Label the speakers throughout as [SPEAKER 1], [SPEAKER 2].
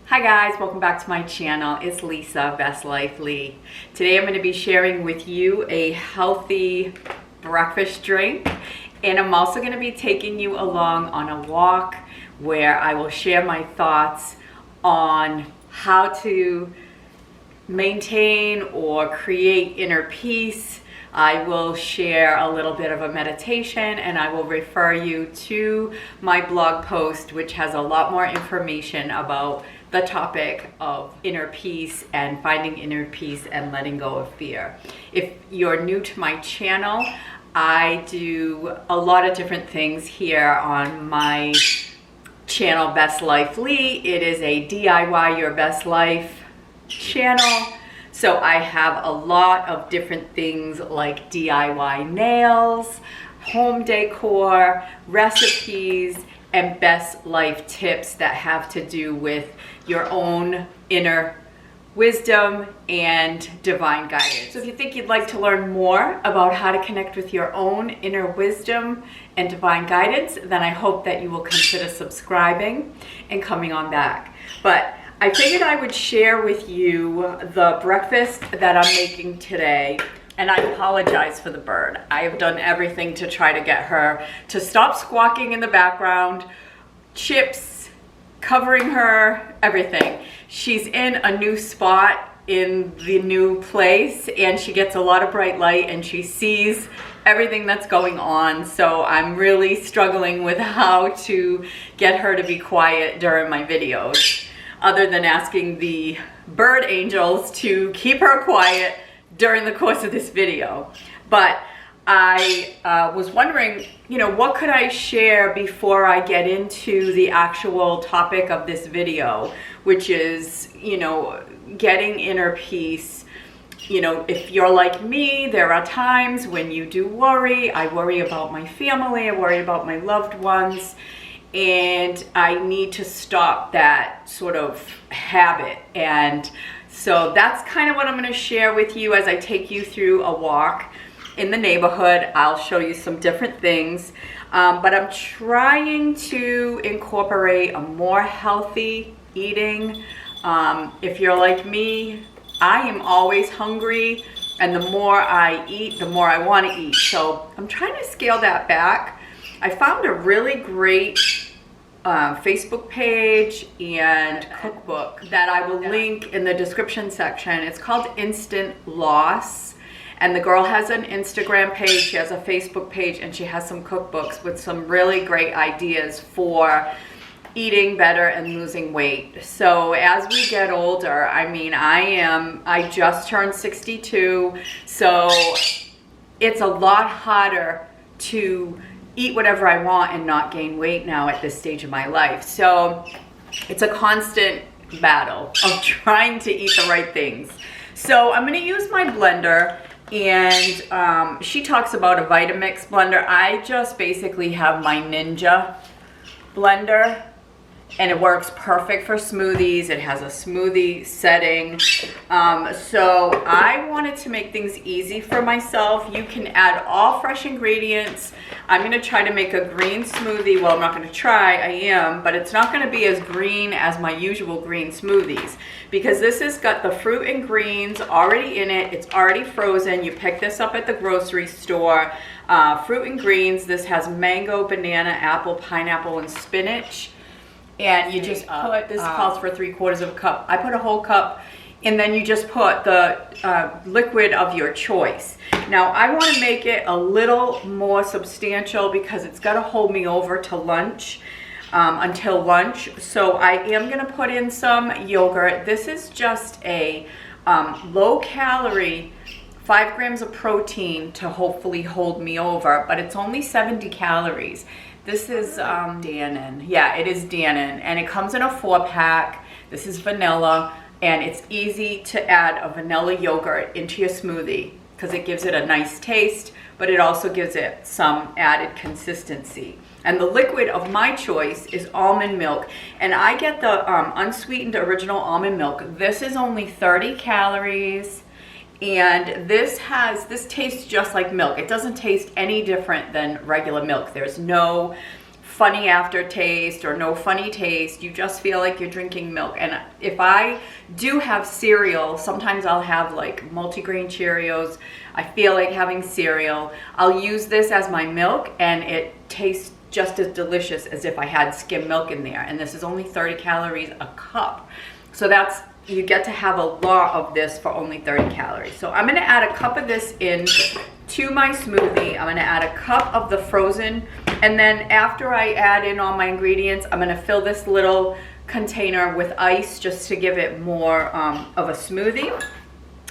[SPEAKER 1] Hi guys, welcome back to my channel. It's Lisa, Best Life Lee. Today I'm going to be sharing with you a healthy breakfast drink, and I'm also going to be taking you along on a walk where I will share my thoughts on how to maintain or create inner peace. I will share a little bit of a meditation, and I will refer you to my blog post, which has a lot more information about the topic of inner peace and finding inner peace and letting go of fear. If you're new to my channel, I do a lot of different things here on my channel, Best Life Lee. It is a DIY Your Best Life channel. So I have a lot of different things like DIY nails, home decor, recipes, and best life tips that have to do with your own inner wisdom and divine guidance. So if you think you'd like to learn more about how to connect with your own inner wisdom and divine guidance, then I hope that you will consider subscribing and coming on back. But I figured I would share with you the breakfast that I'm making today. And I apologize for the bird. I have done everything to try to get her to stop squawking in the background. Chips, covering her, everything. She's in a new spot in the new place, and she gets a lot of bright light and she sees everything that's going on. So I'm really struggling with how to get her to be quiet during my videos, other than asking the bird angels to keep her quiet during the course of this video. But I was wondering, what could I share before I get into the actual topic of this video, which is, getting inner peace. If you're like me, there are times when you do worry. I worry about my family, I worry about my loved ones, and I need to stop that sort of habit. And so that's kind of what I'm going to share with you as I take you through a walk in the neighborhood. I'll show you some different things, but I'm trying to incorporate a more healthy eating. If you're like me, I am always hungry, and the more I eat, the more I want to eat. So I'm trying to scale that back. I found a really great Facebook page and cookbook that I will link in the description section. It's called Instant Loss, and the girl has an Instagram page, she has a Facebook page, and she has some cookbooks with some really great ideas for eating better and losing weight. So as we get older, I just turned 62, so it's a lot harder to eat whatever I want and not gain weight now at this stage of my life. So it's a constant battle of trying to eat the right things. So I'm going to use my blender, and she talks about a Vitamix blender. I just basically have my Ninja blender, and it works perfect for smoothies. It has a smoothie setting. So I wanted to make things easy for myself. You can add all fresh ingredients. I'm going to try to make a green smoothie. Well, I'm not going to try, I am, but it's not going to be as green as my usual green smoothies, because this has got the fruit and greens already in it. It's already frozen. You pick this up at the grocery store. Fruit and greens. This has mango, banana, apple, pineapple, and spinach. And you just put, this calls for 3/4 of a cup. I put a whole cup, and then you just put the liquid of your choice. Now I want to make it a little more substantial because it's got to hold me over to lunch, until lunch. So I am going to put in some yogurt. This is just a low calorie, 5 grams of protein to hopefully hold me over, but it's only 70 calories. This is Dannon. Yeah, it is Dannon, and it comes in a 4-pack. This is vanilla, and it's easy to add a vanilla yogurt into your smoothie because it gives it a nice taste, but it also gives it some added consistency. And the liquid of my choice is almond milk, and I get the unsweetened original almond milk. This is only 30 calories. And this tastes just like milk. It doesn't taste any different than regular milk. There's no funny aftertaste or no funny taste. You just feel like you're drinking milk. And if I do have cereal, sometimes I'll have like multigrain Cheerios. I feel like having cereal. I'll use this as my milk, and it tastes just as delicious as if I had skim milk in there. And this is only 30 calories a cup. So that's, you get to have a lot of this for only 30 calories. So I'm gonna add a cup of this in to my smoothie. I'm gonna add a cup of the frozen, and then after I add in all my ingredients, I'm gonna fill this little container with ice just to give it more of a smoothie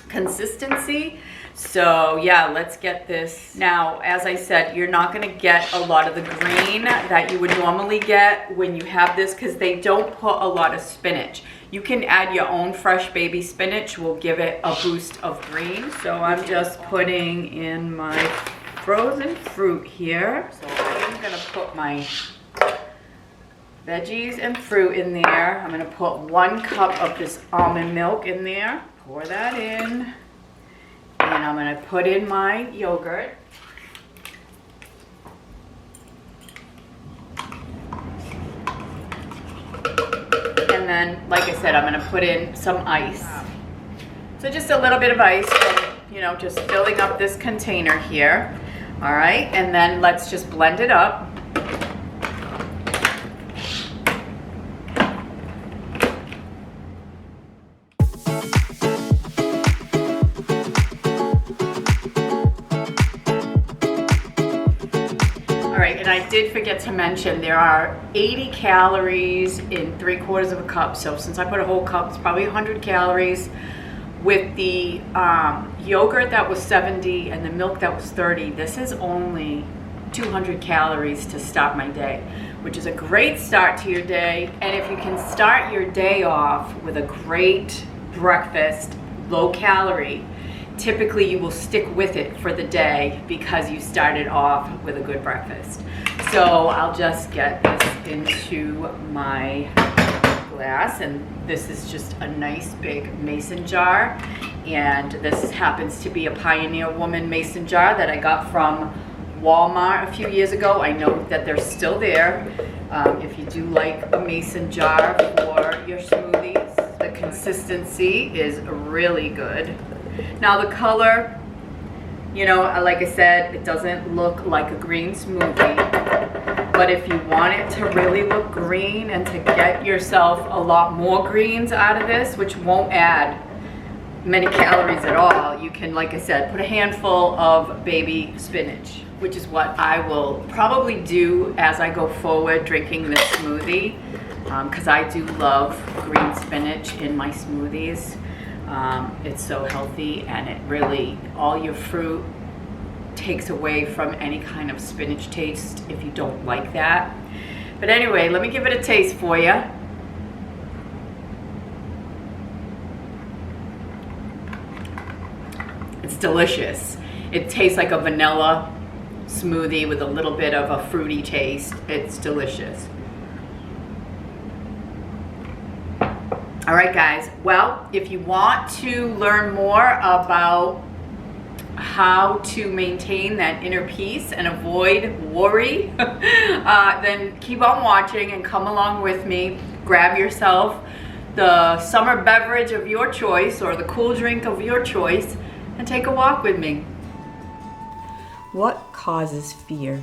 [SPEAKER 1] consistency. So yeah, let's get this. Now, as I said, you're not gonna get a lot of the green that you would normally get when you have this, because they don't put a lot of spinach. You can add your own fresh baby spinach, will give it a boost of green. So I'm just putting in my frozen fruit here. So I'm gonna put my veggies and fruit in there. I'm gonna put 1 cup of this almond milk in there. Pour that in. And I'm gonna put in my yogurt. And then, like I said, I'm gonna put in some ice. So just a little bit of ice, you know, just filling up this container here. All right, and then let's just blend it up. All right, and I did forget to mention there are 80 calories in 3/4 of a cup. So since I put a whole cup, it's probably 100 calories. With the yogurt that was 70 and the milk that was 30, this is only 200 calories to start my day, which is a great start to your day. And if you can start your day off with a great breakfast, low calorie, typically you will stick with it for the day because you started off with a good breakfast. So I'll just get this into my glass, and this is just a nice big mason jar, and this happens to be a Pioneer Woman mason jar that I got from Walmart a few years ago. I know that they're still there. If you do like a mason jar for your smoothies, the consistency is really good. Now the color, you know, like I said, it doesn't look like a green smoothie, but if you want it to really look green and to get yourself a lot more greens out of this, which won't add many calories at all, you can, like I said, put a handful of baby spinach, which is what I will probably do as I go forward drinking this smoothie, because I do love green spinach in my smoothies. It's so healthy, and it really, all your fruit takes away from any kind of spinach taste if you don't like that. But anyway, let me give it a taste for you. It's delicious. It tastes like a vanilla smoothie with a little bit of a fruity taste. It's delicious. All right, guys. Well, if you want to learn more about how to maintain that inner peace and avoid worry, then keep on watching and come along with me. Grab yourself the summer beverage of your choice or the cool drink of your choice and take a walk with me.
[SPEAKER 2] What causes fear?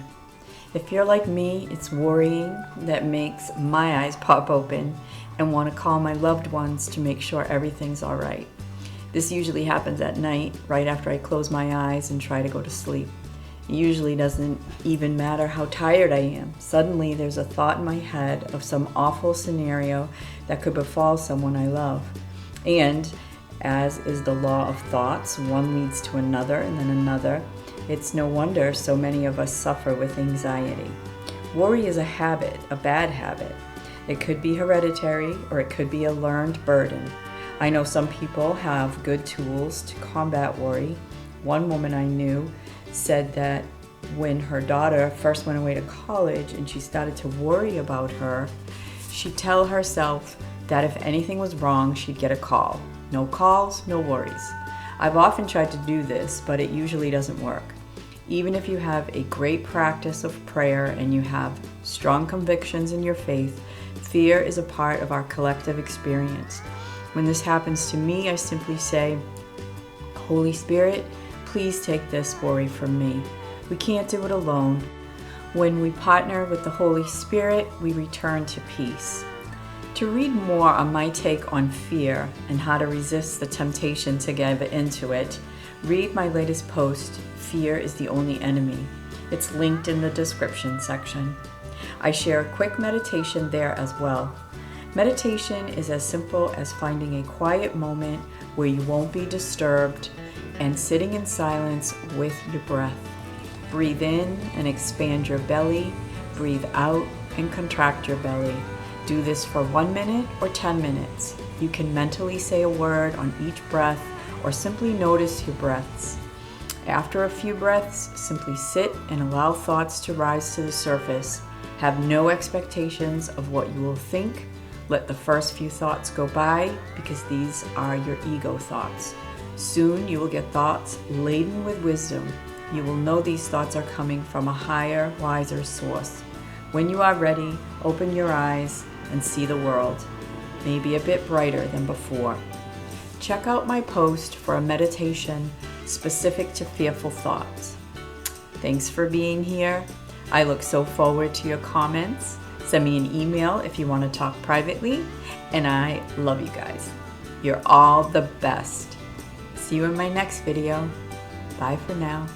[SPEAKER 2] If you're like me, it's worrying that makes my eyes pop open and want to call my loved ones to make sure everything's all right. This usually happens at night, right after I close my eyes and try to go to sleep. It usually doesn't even matter how tired I am. Suddenly there's a thought in my head of some awful scenario that could befall someone I love. And as is the law of thoughts, one leads to another and then another. It's no wonder so many of us suffer with anxiety. Worry is a habit, a bad habit. It could be hereditary or it could be a learned burden. I know some people have good tools to combat worry. One woman I knew said that when her daughter first went away to college and she started to worry about her, she'd tell herself that if anything was wrong, she'd get a call. No calls, no worries. I've often tried to do this, but it usually doesn't work. Even if you have a great practice of prayer and you have strong convictions in your faith, fear is a part of our collective experience. When this happens to me, I simply say, Holy Spirit, please take this worry from me. We can't do it alone. When we partner with the Holy Spirit, we return to peace. To read more on my take on fear and how to resist the temptation to give into it, read my latest post, Fear is the Only Enemy. It's linked in the description section. I share a quick meditation there as well. Meditation is as simple as finding a quiet moment where you won't be disturbed and sitting in silence with your breath. Breathe in and expand your belly. Breathe out and contract your belly. Do this for 1 minute or 10 minutes. You can mentally say a word on each breath or simply notice your breaths. After a few breaths, simply sit and allow thoughts to rise to the surface. Have no expectations of what you will think. Let the first few thoughts go by because these are your ego thoughts. Soon you will get thoughts laden with wisdom. You will know these thoughts are coming from a higher, wiser source. When you are ready, open your eyes and see the world, maybe a bit brighter than before. Check out my post for a meditation specific to fearful thoughts. Thanks for being here. I look so forward to your comments. Send me an email if you want to talk privately, and I love you guys. You're all the best. See you in my next video. Bye for now.